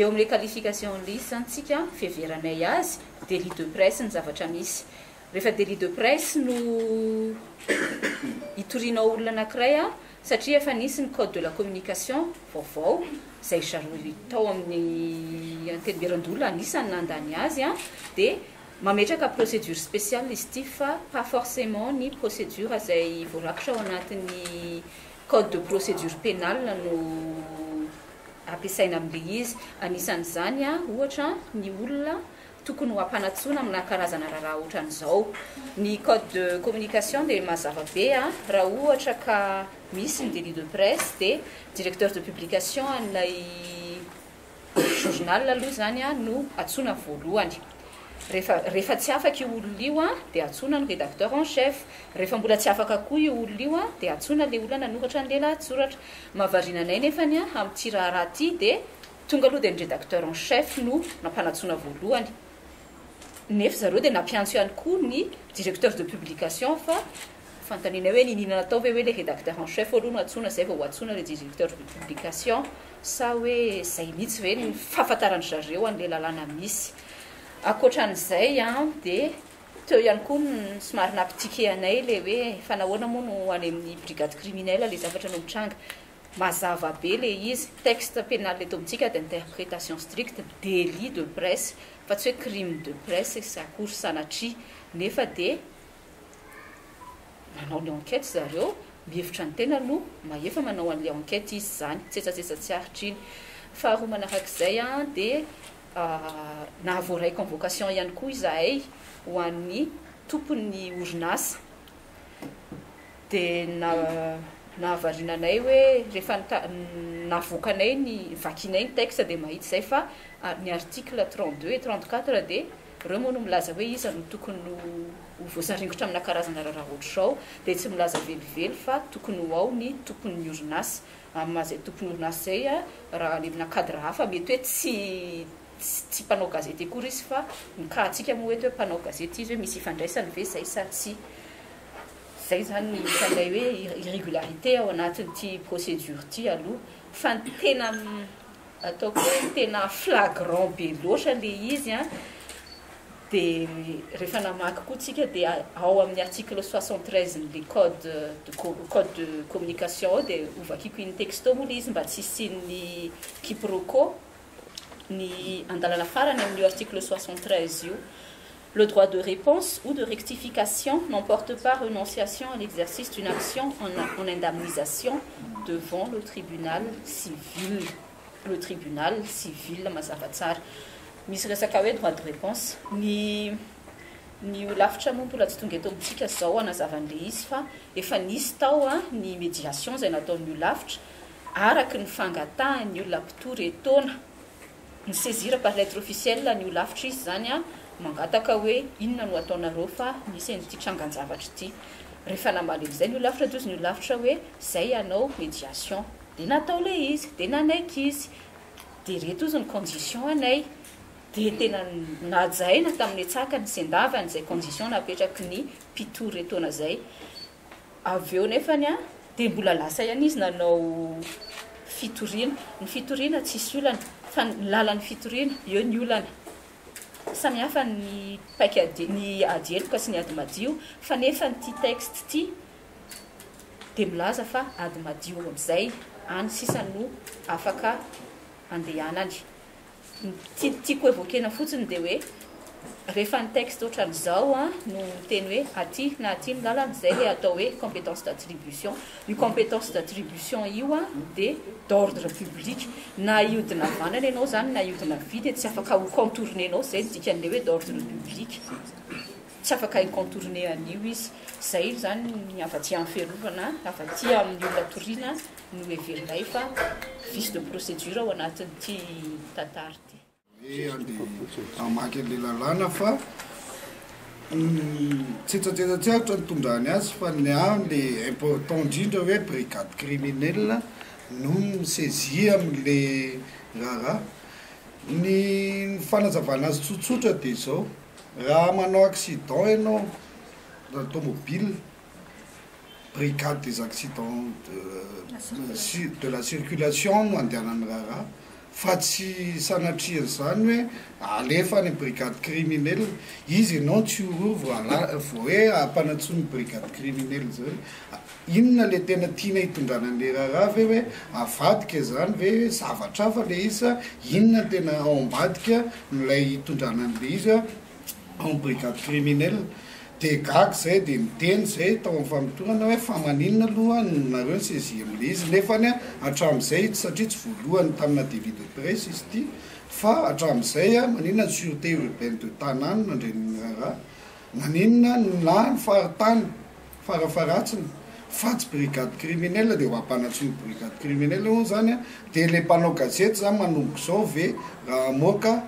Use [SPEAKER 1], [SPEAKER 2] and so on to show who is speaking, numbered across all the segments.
[SPEAKER 1] eo amin'ilay qualification lisy zany tsika fiheveranay azy délit de presse ny zavatra misy rehefa délit de presse no itoriana olona anankiray satria efa nisy ny code de la communication vaovao izay zareo tao amin'ny antenimieran-dola anisany nandany azy dia mametraka procédure spéciale izy ity fa pas forcément ny procédure izay voarakitra ao anatin'ny code de procédure pénale no ampiasaina amin'ilay izy anisan'izany ohatra ny olona tokony ho ampanatsoana amina karazana raha ohatran'izao ny code de communication dia mazava be raha ohatra ka misy ny délit de presse dia directeur de publication an'ilay journal aloha zany no atsoina voalohany rehefa tsy afaka io olona io dia atsoina ny rédacteur en chef rehefa mbola tsy afaka koa io olona io dia atsoina le olona nanoratra n'le lahatsoratra mavarinanay nefany amin'ity raha ty dia tonga aloha dia ny rédacteur en chef no nampanatsoina voalohany nefa zareo dia nampiantso ihany koa ny directeur de publication fa fantanina hoe ninina natao ve hoe le rédacteur en chef aloha no atsoina zay vao atsoina le directeur de publication sa hoe zay mihitsy ve ny fahafantarany zareo an'le lalàna misy akoatran'izay dia teo ihany koa somary nampitike anay le hoe fanahoana moa no any amin'ny brigade criminelle le zavatra no mitranga mazava be le izy texte pénal eto amintsika d'interprétation stricte délit de presse fa tsy hoe crime de presse sy akory sanatria nefa dia manao ny enquête zareo mihevitra ny tena no maefa manao an'le enquête izy zany tsetsatsetsy aritra iny faharoa manarak'izay dia nahavoaray convocation ihany koa izahay ho an'ny tompon'ny orinasa dia nahavarinanay hoe rehefa navoakanay ny vakinay ny texte dia mahita izay fa ny article 32 et 34 dia reo moa no milaza hoe iza no tokony ho voasaringotra amina karazana raha ohatr'izao dia tsy milaza velively fa tokony ho ao ny tompon'ny orinasa amazay tompon'ny orinasa zay raha lemina cadre hafa mety hoe tsy mpanao gazety akory izy fa nikahatsika moa hoe mpanao gazety izy hoe misy ifandraisany ve zay sa tsy zay zany hitanay hoe irrégularité ao anatin'ity procédure ty aloha fa ny tena ataoko hoe tena flagrant be loatra le izy dia rehefa namaky koa tsika dia ao amin'ny article 73 le code de communication ao dia ovakiko iny texto moa le izy mba tsy isian'ny quiproquo ni andalana farany amin'io article 73 io le droit de réponse ou de rectification n'emporte pas renonciation à l'exercice d'une action en indemnisation devant le tribunal civil mazava tsara misy resaka hoe droit de réponse ny lavitra moa mbola tsy tonga eto amintsika zao anazavan'le izy fa efa nisy tao ny médiation zay nataon'io lavitra araky ny fangatahany olona mpitory etona ny saisir par lettre officielle ny lavitra izy zany mangataka hoe inona no ataonareo fa misy an'ity trangan-javatra ity rehefa namaly amin'izay ny lavitra dozy ny lavitra hoe zay anao médiation dia natao le izy dia nanaiky izy dia reto izy ny condition anay dia tena najaina tamin'ny atsakany sendavany zay condition napetraky ny mpitory etona zay avy eo nefany dia mbola lasa ihany izy nanao fitoriana ny fitoriana tsisy olana fa ny lalan'ny fitoriana eo ny olana samihafa ny paiky ny adieloka sy ny ady madio fa nefa nyty texte ty dia milaza fa ady madio amin'izay any sisa no afaka andehanany tiako évokena fotsiny dia hoe rehefa ny texte ohatran'izao no teny hoe aty na aty ny lalana zay le atao hoe compétence d'attribution io compétence d'attribution io dia d'ordre public na iodina vanana ianao zany na iodina vy dia tsy afaka ho contourné anao zay dikan'le hoe d'ordre public tsy afaka incontourné an'io izy zay zany ny afa-ty amin'ny fiarovana afa-ty amin'ny olona toriana no heverinay fa vice de procédure ao anatin'ity tantara ty
[SPEAKER 2] amaky an'le lalàna fa tsetsatsetsatsyaritra ny tondrany azy fa ny le important indrindra hoe brigade criminelle no misaisir amin'le raha ny fanazavana azy tsotsotra dia zao raha manao accident ianao d'automobile brigade des accidents de la circulation no andehanany raha fa tsy sanatriany zany hoe alefa ny brigade criminel izy anao tsy oro vo hoe ampanatsony brigade criminel zany inona le tena tiana hitondranan'le raharaha ve hoe avadika zany ve zavatra fa le izy inona tena ao ambadika nolay hitondranan'le izy en brigade criminel de gaga zay de miteny zay tao amin'ny famitorana hoe fa maninona aloha nareo ny saisie am'le izy nefany atram'izay satria tsy voalohany tamina devis de presse izy ty fa atram'izay maninona ny sûreté urbaine de tanàny nandreniny raharaha maninona na ny faritany farafaratsiny fa tsy brigade criminel de ho ampanatsony brigade criminel o zany de le mpanao gazety zany manomboka zao ve raha moka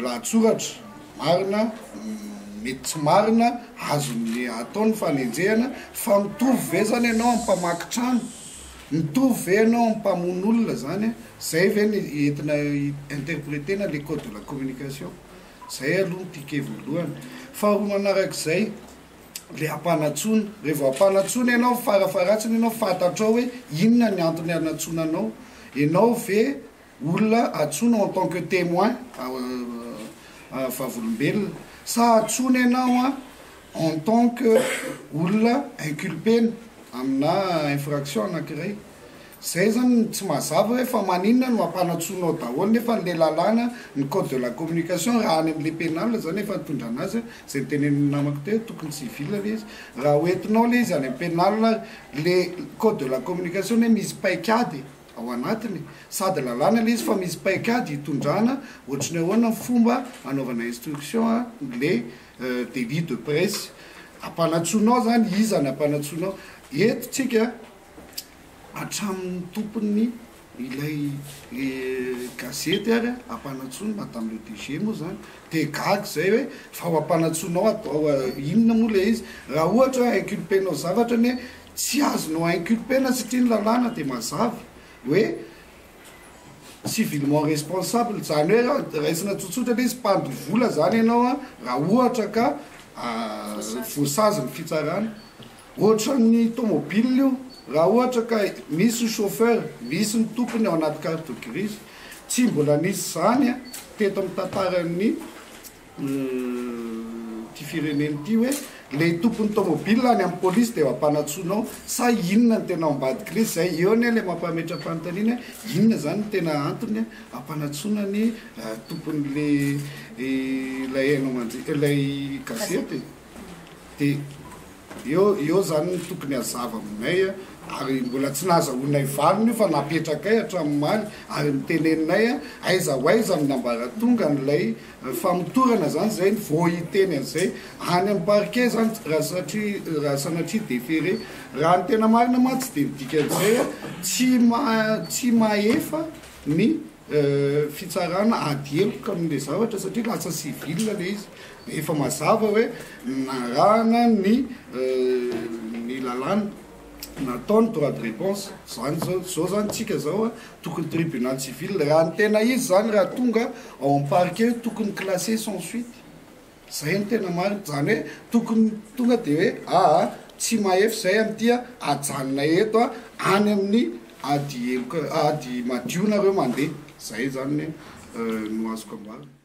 [SPEAKER 2] lahatsoratra marina mety tsy marina azony ataony fanenjehana fa mitovy ve zany ianao ampamaky trano mitovy ve ianao ampamono olona zany zay ve ny entina interprétena le code de la communication zay aloha tike voalohany fa ro manarak'izay le ampanatsona rehefa ampanatsona ianao farafaratsiny ianao fantatrao hoe inona ny antony anatsonanao ianao ve olona atsona en tant que témoin favolombelona sa atsona ianao en tant que olona inculpena amina infraction anankiray zay zany tsy mazava hoe fa maninona no ampanatsonao daholo nefa nle lalàna ny code de la communication raha any am'le pénal zany efa nitondra anazy zay teneniny namako te tokony civil le izy raha hoentinao le izy any am pénal le code de la communication hoe misy paikady ao anatiny sady lalàna le izy fa misy paikady hitondrana ohatrany ahoana fomba anaovana instruction le délit de presse ampanatsonao zany izany ampanatsonao etotsika hatramin'ny tompony ilay gazety ary ampanatsony madame le DG moa zany de gaga zay hoe fa ho ampanatsonao atao inona moa le izy raha ohatra inculpenao zavatra ny hoe tsy azonao inculpena satria ny lalàna de mazava hoe civilement responsable zany hoe raisina tsotsotra le izy mpandovola zany ianao raha ohatra ka voasazy ny fitsarana ohatra ny tomobile io raha ohatra ka misy ny chauffeur misy ny tompony ao anaty carte grise tsy mbola nisy zany teto amin'ny tantarany ty fireneny ty hoe le tompony tomobile any amin'ny police de ampanatsonao sa inona ny tena ambadiky le zay eo ny le mampametra fanontaniana inona zany ny tena antony ampanatsona ny tompony le lay hainao lay gazety de eo zany ny tokony hazava aminay ary mbola tsy nahazahoanay valiny io fa napetrakay hatramin'maly ary miteneninay aiza ho aiza amin'ny ambaratonga nylay famotorana zany zay ny voahiteny an'izay any amin'ny parquet zany raha sanatria déféré raha ny tena marina ma tsy de midika an'izay tsy maefa ny fitsarana adieloka amin'le zavatra satria lasa civil le izy efa mazava hoe narahana ny lalàna nataony droit de réponse zany zao zany tsika zao tokony tribunal civil raha ny tena izy zany raha tonga ao am parquet tokony classé sans suite zay ny tena marina zany hoe tokony tonga de hoe tsy mahefa zay am'tya ajanona eto any amin'ny ady madiona reo mandeha zay zany no azoko ambarina